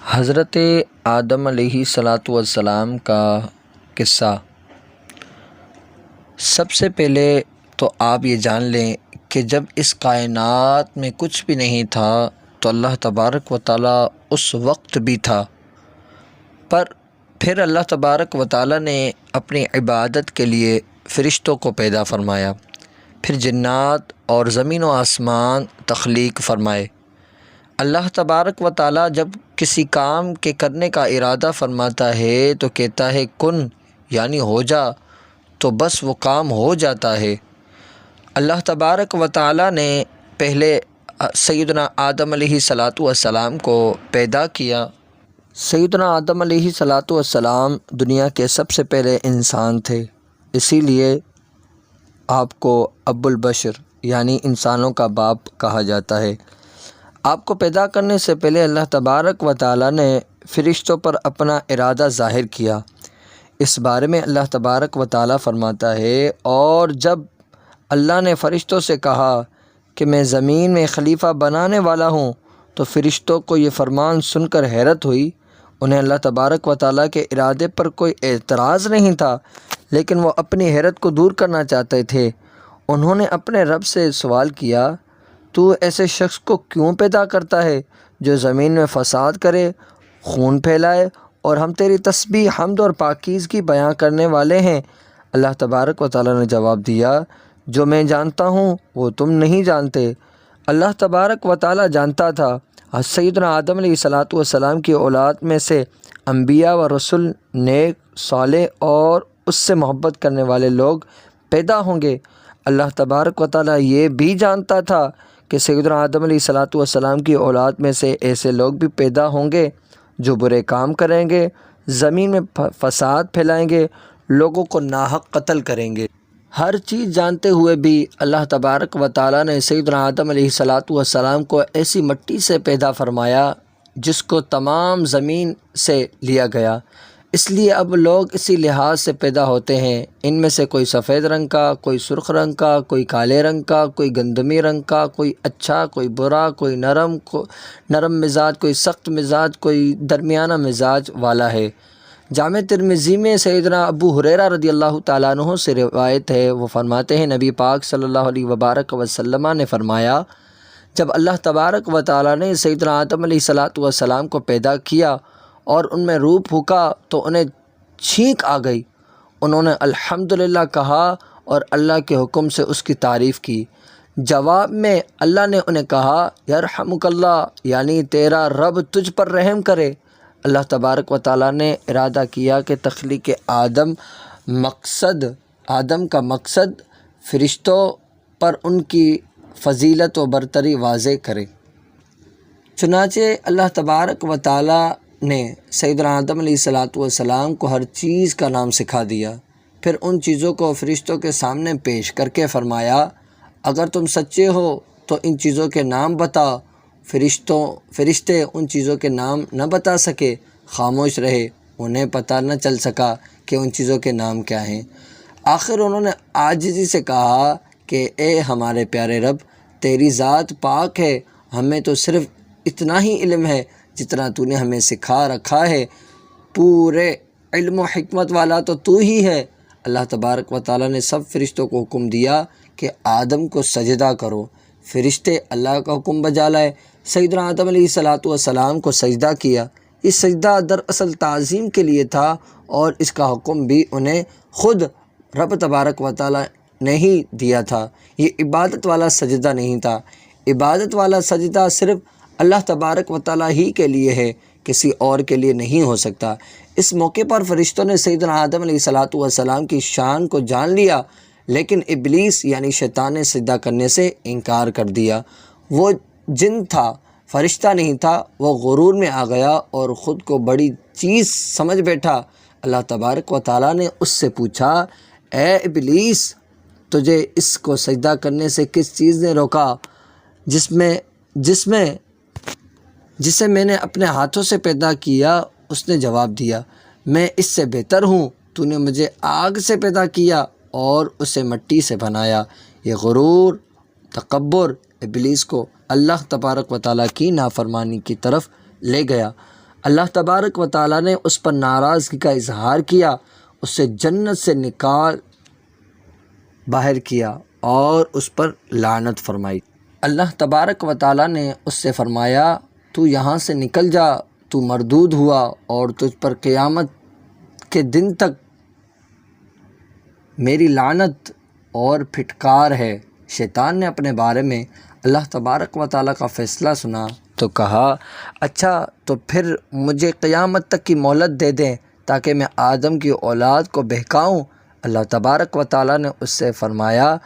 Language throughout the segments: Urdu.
حضرت آدم علیہ الصلاۃ والسلام کا قصہ۔ سب سے پہلے تو آپ یہ جان لیں کہ جب اس کائنات میں کچھ بھی نہیں تھا تو اللہ تبارک و تعالیٰ اس وقت بھی تھا، پر پھر اللہ تبارک و تعالیٰ نے اپنی عبادت کے لیے فرشتوں کو پیدا فرمایا، پھر جنات اور زمین و آسمان تخلیق فرمائے۔ اللہ تبارک و تعالیٰ جب کسی کام کے کرنے کا ارادہ فرماتا ہے تو کہتا ہے کن، یعنی ہو جا، تو بس وہ کام ہو جاتا ہے۔ اللہ تبارک و تعالیٰ نے پہلے سیدنا آدم علیہ الصلاۃ والسلام کو پیدا کیا۔ سیدنا آدم علیہ الصلاۃ والسلام دنیا کے سب سے پہلے انسان تھے، اسی لیے آپ کو ابو البشر یعنی انسانوں کا باپ کہا جاتا ہے۔ آپ کو پیدا کرنے سے پہلے اللہ تبارک و تعالیٰ نے فرشتوں پر اپنا ارادہ ظاہر کیا۔ اس بارے میں اللہ تبارک و تعالیٰ فرماتا ہے، اور جب اللہ نے فرشتوں سے کہا کہ میں زمین میں خلیفہ بنانے والا ہوں تو فرشتوں کو یہ فرمان سن کر حیرت ہوئی۔ انہیں اللہ تبارک و تعالیٰ کے ارادے پر کوئی اعتراض نہیں تھا، لیکن وہ اپنی حیرت کو دور کرنا چاہتے تھے۔ انہوں نے اپنے رب سے سوال کیا، تو ایسے شخص کو کیوں پیدا کرتا ہے جو زمین میں فساد کرے، خون پھیلائے، اور ہم تیری تسبیح، حمد اور پاکیزگی بیان کرنے والے ہیں؟ اللہ تبارک و تعالیٰ نے جواب دیا، جو میں جانتا ہوں وہ تم نہیں جانتے۔ اللہ تبارک و تعالیٰ جانتا تھا سیدنا آدم علیہ الصلاۃ والسلام کی اولاد میں سے انبیاء و رسول، نیک، صالح اور اس سے محبت کرنے والے لوگ پیدا ہوں گے۔ اللہ تبارک و تعالیٰ یہ بھی جانتا تھا کہ سیدنا آدم علیہ الصلاۃ والسلام کی اولاد میں سے ایسے لوگ بھی پیدا ہوں گے جو برے کام کریں گے، زمین میں فساد پھیلائیں گے، لوگوں کو ناحق قتل کریں گے۔ ہر چیز جانتے ہوئے بھی اللہ تبارک و تعالیٰ نے سیدنا آدم علیہ الصلاۃ والسلام کو ایسی مٹی سے پیدا فرمایا جس کو تمام زمین سے لیا گیا، اس لیے اب لوگ اسی لحاظ سے پیدا ہوتے ہیں۔ ان میں سے کوئی سفید رنگ کا، کوئی سرخ رنگ کا، کوئی کالے رنگ کا، کوئی گندمی رنگ کا، کوئی اچھا، کوئی برا، کوئی نرم مزاج، کوئی سخت مزاج، کوئی درمیانہ مزاج والا ہے۔ جامع ترمذی میں سیدنا ابو ہریرہ رضی اللہ تعالیٰ عنہ سے روایت ہے، وہ فرماتے ہیں نبی پاک صلی اللہ علیہ وبارک وسلم نے فرمایا، جب اللہ تبارک و تعالیٰ نے سیدنا آدم علیہ الصلاۃ والسلام کو پیدا کیا اور ان میں روح پھونکا تو انہیں چھینک آ گئی۔ انہوں نے الحمدللہ کہا اور اللہ کے حکم سے اس کی تعریف کی۔ جواب میں اللہ نے انہیں کہا، یرحمک اللہ، یعنی تیرا رب تجھ پر رحم کرے۔ اللہ تبارک و تعالیٰ نے ارادہ کیا کہ تخلیق آدم کا مقصد فرشتوں پر ان کی فضیلت و برتری واضح کرے۔ چنانچہ اللہ تبارک و تعالیٰ نے سیدنا آدم علیہ الصلاۃ والسلام کو ہر چیز کا نام سکھا دیا، پھر ان چیزوں کو فرشتوں کے سامنے پیش کر کے فرمایا، اگر تم سچے ہو تو ان چیزوں کے نام بتا۔ فرشتے ان چیزوں کے نام نہ بتا سکے، خاموش رہے، انہیں پتہ نہ چل سکا کہ ان چیزوں کے نام کیا ہیں۔ آخر انہوں نے عاجزی سے کہا کہ اے ہمارے پیارے رب، تیری ذات پاک ہے، ہمیں تو صرف اتنا ہی علم ہے جتنا تو نے ہمیں سکھا رکھا ہے، پورے علم و حکمت والا تو ہی ہے۔ اللہ تبارک و تعالیٰ نے سب فرشتوں کو حکم دیا کہ آدم کو سجدہ کرو۔ فرشتے اللہ کا حکم بجا لائے، سیدنا آدم علیہ الصلاۃ والسلام کو سجدہ کیا۔ یہ سجدہ دراصل تعظیم کے لیے تھا، اور اس کا حکم بھی انہیں خود رب تبارک و تعالیٰ نے ہی دیا تھا۔ یہ عبادت والا سجدہ نہیں تھا، عبادت والا سجدہ صرف اللہ تبارک و تعالیٰ ہی کے لیے ہے، کسی اور کے لیے نہیں ہو سکتا۔ اس موقع پر فرشتوں نے سیدنا آدم علیہ الصلاۃ والسلام کی شان کو جان لیا، لیکن ابلیس یعنی شیطان نے سجدہ کرنے سے انکار کر دیا۔ وہ جن تھا، فرشتہ نہیں تھا، وہ غرور میں آ گیا اور خود کو بڑی چیز سمجھ بیٹھا۔ اللہ تبارک و تعالیٰ نے اس سے پوچھا، اے ابلیس، تجھے اس کو سجدہ کرنے سے کس چیز نے روکا جسے میں نے اپنے ہاتھوں سے پیدا کیا؟ اس نے جواب دیا، میں اس سے بہتر ہوں، تو نے مجھے آگ سے پیدا کیا اور اسے مٹی سے بنایا۔ یہ غرور، تکبر ابلیس کو اللہ تبارک و تعالیٰ کی نافرمانی کی طرف لے گیا۔ اللہ تبارک و تعالیٰ نے اس پر ناراضگی کا اظہار کیا، اسے جنت سے نکال باہر کیا اور اس پر لعنت فرمائی۔ اللہ تبارک و تعالیٰ نے اس سے فرمایا تو یہاں سے نکل جا، تو مردود ہوا اور تجھ پر قیامت کے دن تک میری لعنت اور پھٹکار ہے۔ شیطان نے اپنے بارے میں اللہ تبارک و تعالیٰ کا فیصلہ سنا تو کہا اچھا تو پھر مجھے قیامت تک کی مہلت دے دیں تاکہ میں آدم کی اولاد کو بہکاؤں۔ اللہ تبارک و تعالیٰ نے اس سے فرمایا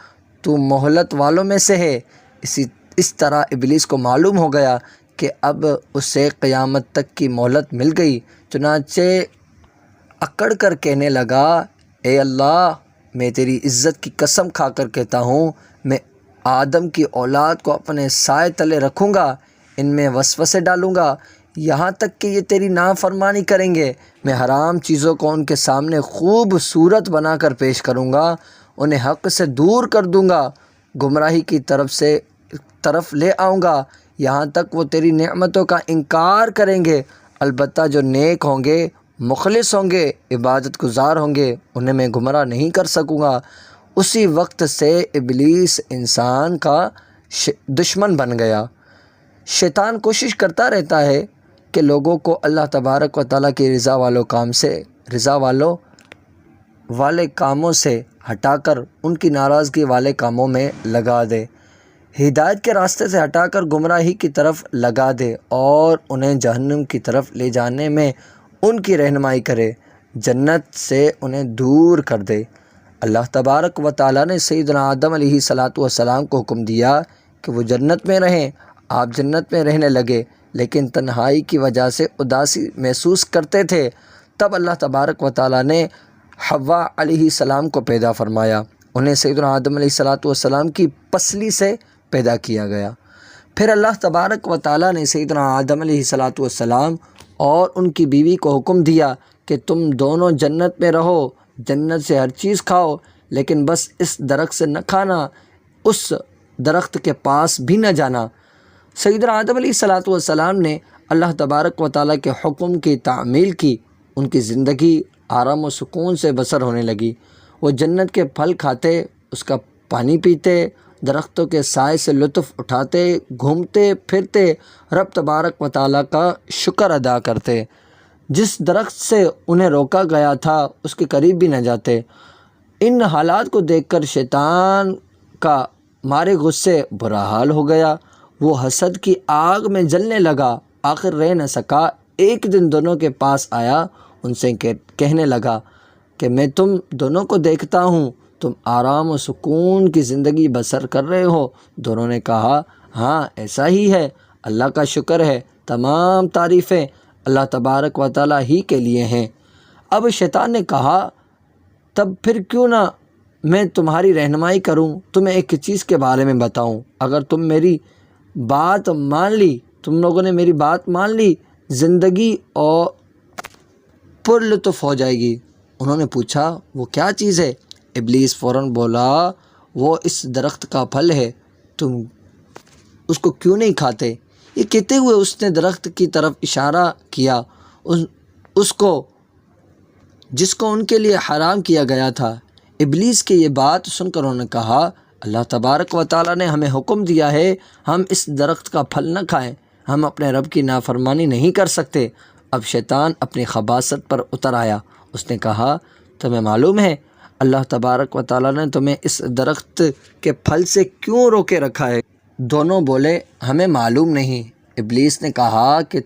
تو مہلت والوں میں سے ہے۔ اس طرح ابلیس کو معلوم ہو گیا کہ اب اسے قیامت تک کی مہلت مل گئی، چنانچہ اکڑ کر کہنے لگا اے اللہ، میں تیری عزت کی قسم کھا کر کہتا ہوں میں آدم کی اولاد کو اپنے سائے تلے رکھوں گا، ان میں وسوسے ڈالوں گا یہاں تک کہ یہ تیری نافرمانی کریں گے۔ میں حرام چیزوں کو ان کے سامنے خوبصورت بنا کر پیش کروں گا، انہیں حق سے دور کر دوں گا، گمراہی کی طرف لے آؤں گا، یہاں تک وہ تیری نعمتوں کا انکار کریں گے۔ البتہ جو نیک ہوں گے، مخلص ہوں گے، عبادت گزار ہوں گے، انہیں میں گمراہ نہیں کر سکوں گا۔ اسی وقت سے ابلیس انسان کا دشمن بن گیا۔ شیطان کوشش کرتا رہتا ہے کہ لوگوں کو اللہ تبارک و تعالیٰ کی رضا والے کاموں سے ہٹا کر ان کی ناراضگی والے کاموں میں لگا دے، ہدایت کے راستے سے ہٹا کر گمراہی کی طرف لگا دے اور انہیں جہنم کی طرف لے جانے میں ان کی رہنمائی کرے، جنت سے انہیں دور کر دے۔ اللہ تبارک و تعالیٰ نے سیدنا آدم علیہ السلام کو حکم دیا کہ وہ جنت میں رہیں۔ آپ جنت میں رہنے لگے لیکن تنہائی کی وجہ سے اداسی محسوس کرتے تھے۔ تب اللہ تبارک و تعالیٰ نے حوا علیہ السلام کو پیدا فرمایا، انہیں سیدنا آدم علیہ السلام کی پسلی سے پیدا کیا گیا۔ پھر اللہ تبارک و تعالیٰ نے سیدنا آدم علیہ السلام اور ان کی بیوی کو حکم دیا کہ تم دونوں جنت میں رہو، جنت سے ہر چیز کھاؤ لیکن بس اس درخت سے نہ کھانا، اس درخت کے پاس بھی نہ جانا۔ سیدنا آدم علیہ السلام نے اللہ تبارک و تعالیٰ کے حکم کی تعمیل کی، ان کی زندگی آرام و سکون سے بسر ہونے لگی۔ وہ جنت کے پھل کھاتے، اس کا پانی پیتے، درختوں کے سائے سے لطف اٹھاتے، گھومتے پھرتے، رب تبارک و تعالیٰ کا شکر ادا کرتے۔ جس درخت سے انہیں روکا گیا تھا اس کے قریب بھی نہ جاتے۔ ان حالات کو دیکھ کر شیطان کا مارے غصے برا حال ہو گیا، وہ حسد کی آگ میں جلنے لگا، آخر رہ نہ سکا، ایک دن دونوں کے پاس آیا، ان سے کہنے لگا کہ میں تم دونوں کو دیکھتا ہوں تم آرام و سکون کی زندگی بسر کر رہے ہو۔ دونوں نے کہا ہاں ایسا ہی ہے، اللہ کا شکر ہے، تمام تعریفیں اللہ تبارک و تعالیٰ ہی کے لیے ہیں۔ اب شیطان نے کہا تب پھر کیوں نہ میں تمہاری رہنمائی کروں، تمہیں ایک چیز کے بارے میں بتاؤں، اگر تم میری بات مان لی، تم لوگوں نے میری بات مان لی، زندگی اور پر لطف ہو جائے گی۔ انہوں نے پوچھا وہ کیا چیز ہے؟ ابلیس فوراً بولا وہ اس درخت کا پھل ہے، تم اس کو کیوں نہیں کھاتے؟ یہ کہتے ہوئے اس نے درخت کی طرف اشارہ کیا، اس کو جس کو ان کے لیے حرام کیا گیا تھا۔ ابلیس کی یہ بات سن کر انہوں نے کہا اللہ تبارک و تعالیٰ نے ہمیں حکم دیا ہے ہم اس درخت کا پھل نہ کھائیں، ہم اپنے رب کی نافرمانی نہیں کر سکتے۔ اب شیطان اپنی خباثت پر اتر آیا، اس نے کہا تمہیں معلوم ہے اللہ تبارک و تعالیٰ نے تمہیں اس درخت کے پھل سے کیوں روکے رکھا ہے؟ دونوں بولے ہمیں معلوم نہیں۔ ابلیس نے کہا کہ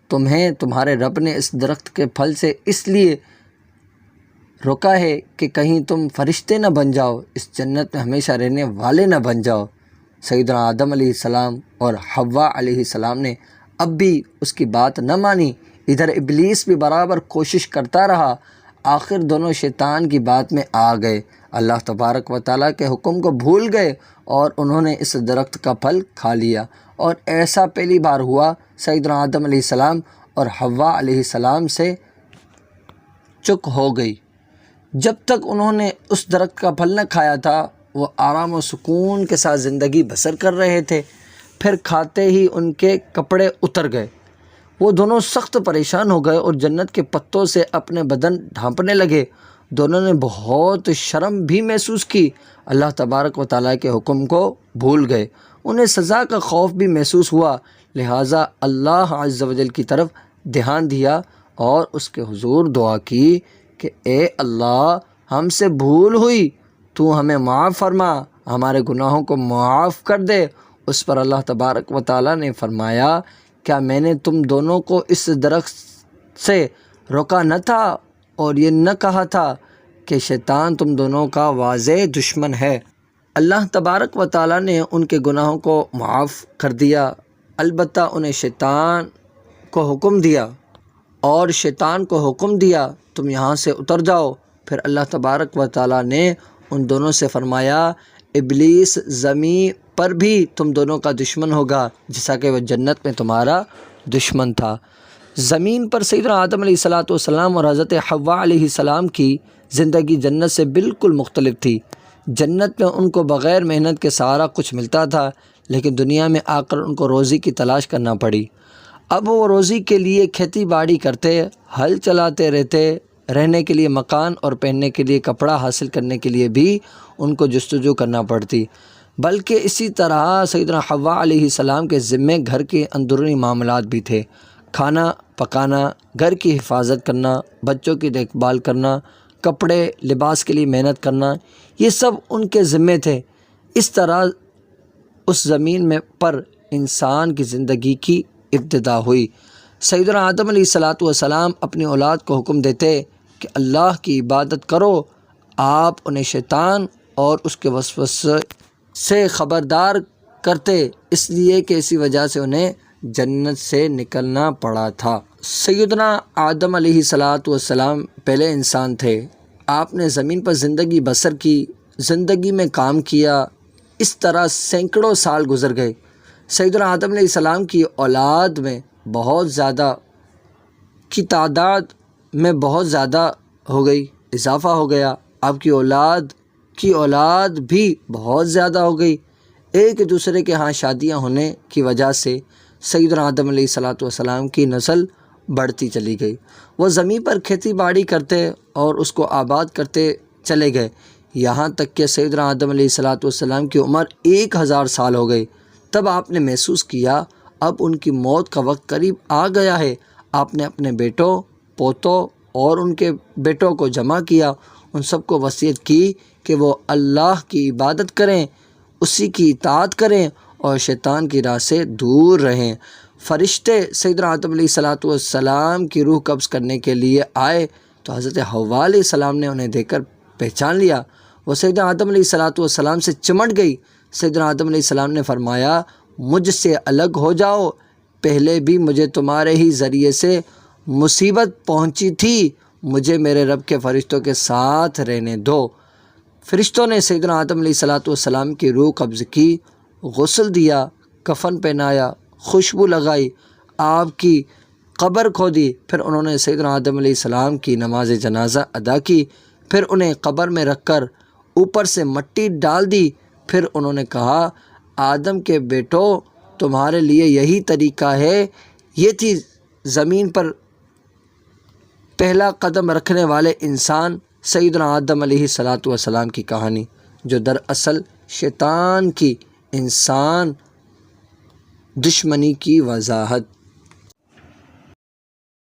تمہیں تمہارے رب نے اس درخت کے پھل سے اس لیے روکا ہے کہ کہیں تم فرشتے نہ بن جاؤ، اس جنت میں ہمیشہ رہنے والے نہ بن جاؤ۔ سیدنا آدم علیہ السلام اور حوا علیہ السلام نے اب بھی اس کی بات نہ مانی، ادھر ابلیس بھی برابر کوشش کرتا رہا، آخر دونوں شیطان کی بات میں آ گئے، اللہ تبارک و تعالیٰ کے حکم کو بھول گئے اور انہوں نے اس درخت کا پھل کھا لیا۔ اور ایسا پہلی بار ہوا، سیدنا آدم علیہ السلام اور حوا علیہ السلام سے چک ہو گئی۔ جب تک انہوں نے اس درخت کا پھل نہ کھایا تھا وہ آرام و سکون کے ساتھ زندگی بسر کر رہے تھے، پھر کھاتے ہی ان کے کپڑے اتر گئے، وہ دونوں سخت پریشان ہو گئے اور جنت کے پتوں سے اپنے بدن ڈھانپنے لگے۔ دونوں نے بہت شرم بھی محسوس کی، اللہ تبارک و تعالیٰ کے حکم کو بھول گئے۔ انہیں سزا کا خوف بھی محسوس ہوا، لہٰذا اللہ عز و جل کی طرف دھیان دیا اور اس کے حضور دعا کی کہ اے اللہ، ہم سے بھول ہوئی، تو ہمیں معاف فرما، ہمارے گناہوں کو معاف کر دے۔ اس پر اللہ تبارک و تعالیٰ نے فرمایا، کیا میں نے تم دونوں کو اس درخت سے روکا نہ تھا اور یہ نہ کہا تھا کہ شیطان تم دونوں کا واضح دشمن ہے؟ اللہ تبارک و تعالیٰ نے ان کے گناہوں کو معاف کر دیا، البتہ انہیں شیطان کو حکم دیا تم یہاں سے اتر جاؤ۔ پھر اللہ تبارک و تعالیٰ نے ان دونوں سے فرمایا، ابلیس زمین پر بھی تم دونوں کا دشمن ہوگا جیسا کہ وہ جنت میں تمہارا دشمن تھا۔ زمین پر سیدنا آدم علیہ السلام اور حضرت حوا علیہ السلام کی زندگی جنت سے بالکل مختلف تھی۔ جنت میں ان کو بغیر محنت کے سارا کچھ ملتا تھا، لیکن دنیا میں آ کر ان کو روزی کی تلاش کرنا پڑی۔ اب وہ روزی کے لیے کھیتی باڑی کرتے، ہل چلاتے رہتے، رہنے کے لیے مکان اور پہننے کے لیے کپڑا حاصل کرنے کے لیے بھی ان کو جستجو کرنا پڑتی، بلکہ اسی طرح سیدنا حوا علیہ السلام کے ذمے گھر کے اندرونی معاملات بھی تھے، کھانا پکانا، گھر کی حفاظت کرنا، بچوں کی دیکھ بھال کرنا، کپڑے لباس کے لیے محنت کرنا، یہ سب ان کے ذمے تھے۔ اس طرح اس زمین میں پر انسان کی زندگی کی ابتدا ہوئی۔ سیدنا آدم علیہ السلام اپنی اولاد کو حکم دیتے کہ اللہ کی عبادت کرو، آپ انہیں شیطان اور اس کے وسوسے سے خبردار کرتے، اس لیے کہ اسی وجہ سے انہیں جنت سے نکلنا پڑا تھا۔ سیدنا آدم علیہ السلام پہلے انسان تھے، آپ نے زمین پر زندگی بسر کی، زندگی میں کام کیا، اس طرح سینکڑوں سال گزر گئے۔ سیدنا آدم علیہ السلام کی اولاد میں بہت زیادہ کی تعداد میں بہت زیادہ ہو گئی، اضافہ ہو گیا۔ آپ کی اولاد بھی بہت زیادہ ہو گئی۔ ایک دوسرے کے ہاں شادیاں ہونے کی وجہ سے سیدنا آدم علیہ السلام کی نسل بڑھتی چلی گئی۔ وہ زمین پر کھیتی باڑی کرتے اور اس کو آباد کرتے چلے گئے، یہاں تک کہ سیدنا آدم علیہ السلام کی عمر 1000 سال ہو گئی۔ تب آپ نے محسوس کیا اب ان کی موت کا وقت قریب آ گیا ہے۔ آپ نے اپنے بیٹوں، پوتوں اور ان کے بیٹوں کو جمع کیا، ان سب کو وصیت کی کہ وہ اللہ کی عبادت کریں، اسی کی اطاعت کریں اور شیطان کی راہ سے دور رہیں۔ فرشتے سیدنا آدم علیہ السلام کی روح قبض کرنے کے لیے آئے تو حضرت حوا علیہ السلام نے انہیں دیکھ کر پہچان لیا۔ وہ سیدنا آدم علیہ السلام سے چمٹ گئی۔ سیدنا آدم علیہ السلام نے فرمایا، مجھ سے الگ ہو جاؤ، پہلے بھی مجھے تمہارے ہی ذریعے سے مصیبت پہنچی تھی، مجھے میرے رب کے فرشتوں کے ساتھ رہنے دو۔ فرشتوں نے سیدنا آدم علیہ السلام کی روح قبض کی، غسل دیا، کفن پہنایا، خوشبو لگائی، آپ کی قبر کھودی، پھر انہوں نے سیدنا آدم علیہ السلام کی نماز جنازہ ادا کی، پھر انہیں قبر میں رکھ کر اوپر سے مٹی ڈال دی۔ پھر انہوں نے کہا، آدم کے بیٹو، تمہارے لیے یہی طریقہ ہے۔ یہ تھی زمین پر پہلا قدم رکھنے والے انسان سیدنا آدم علیہ السلام کی کہانی، جو دراصل شیطان کی انسان دشمنی کی وضاحت